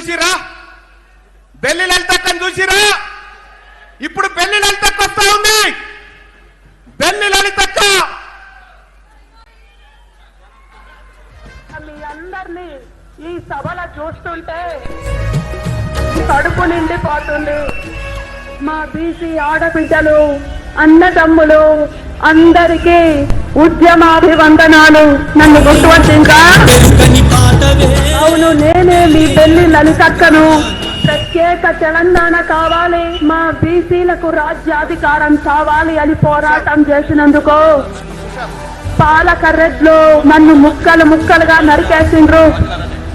చూసిరా, బెల్లి లలితక్కను చూసిరా. ఇప్పుడు బెల్లి లలితక్క వస్తా ఉంది. బెల్లి లలితక్క మీ అందరినీ ఈ సభలో చూస్తుంటే కడుపు నిండిపోతుంది. మా బీసీ ఆడబిడ్డలు, అన్నదమ్ములు అందరికీ ఉద్యమాభివందనాలు. నన్ను గుర్తువచ్చిందా? అవును, నేనే మీ బెల్లి లలితక్కను. ప్రత్యేక తెలంగాణ కావాలి, మా బీసీలకు రాజ్యాధికారం కావాలి అని పోరాటం చేసినందుకు పాలకర్రెడ్లు నన్ను ముక్కలు ముక్కలుగా నరికేసిండ్రు.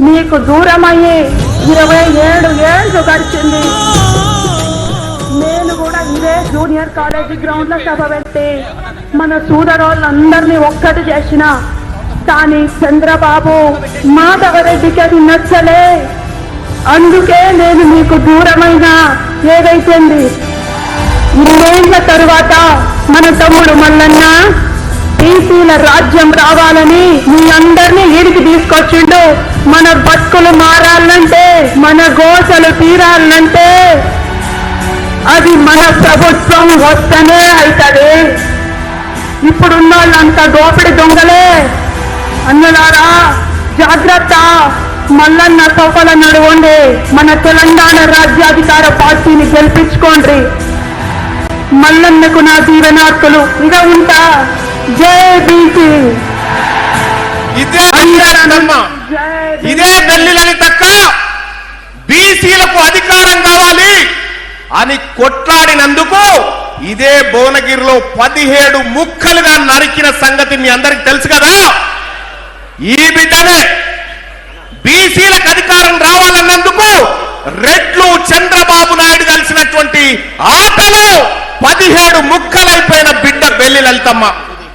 మీకు దూరమయ్యి 27 ఏళ్ళు గడిచింది. నేను కూడా ఇదే జూనియర్ కాలేజీ గ్రౌండ్ లో సభ పెట్టి మన సోదరులందరినీ ఒక్కటి చేసిన. కానీ చంద్రబాబు మాధవరెడ్డికి అది నచ్చలే. అందుకే నేను మీకు దూరమైన ఏదైతుంది. 2 ఏళ్ల తరువాత మన తమ్ముడు మల్లన్న బీసీల రాజ్యం రావాలని మీ అందరినీ ఈడికి తీసుకొచ్చిండు. మన బతుకులు మారాలంటే, మన గోసలు తీరాలంటే అది మన ప్రభుత్వం వస్తేనే అవుతుంది. ఇప్పుడున్న వాళ్ళంతా దోపిడి దొంగలే. అన్నలారా జాగ్రత్త, మల్లన్న సోపల నడవండి. మన తెలంగాణ రాజ్యాధికార పార్టీని గెలిపించుకోండి. మల్లన్నకు నా దీవెనార్కులు. ఇక ఉంటా. జై బీసీ. ఇదే బెల్లి లలితక్క బీసీలకు అధికారం కావాలి అని కొట్లాడినందుకు ఇదే భువనగిరిలో 17 ముక్కలుగా నరికిన సంగతి మీ అందరికి తెలుసు కదా. ఈ బిడ్డనే బీసీలకు అధికారం రావాలన్నందుకు రెడ్లు చంద్రబాబు నాయుడు కలిసినటువంటి ఆటలో 17 ముక్కలైపోయిన బిడ్డ బెల్లి లలితమ్మ.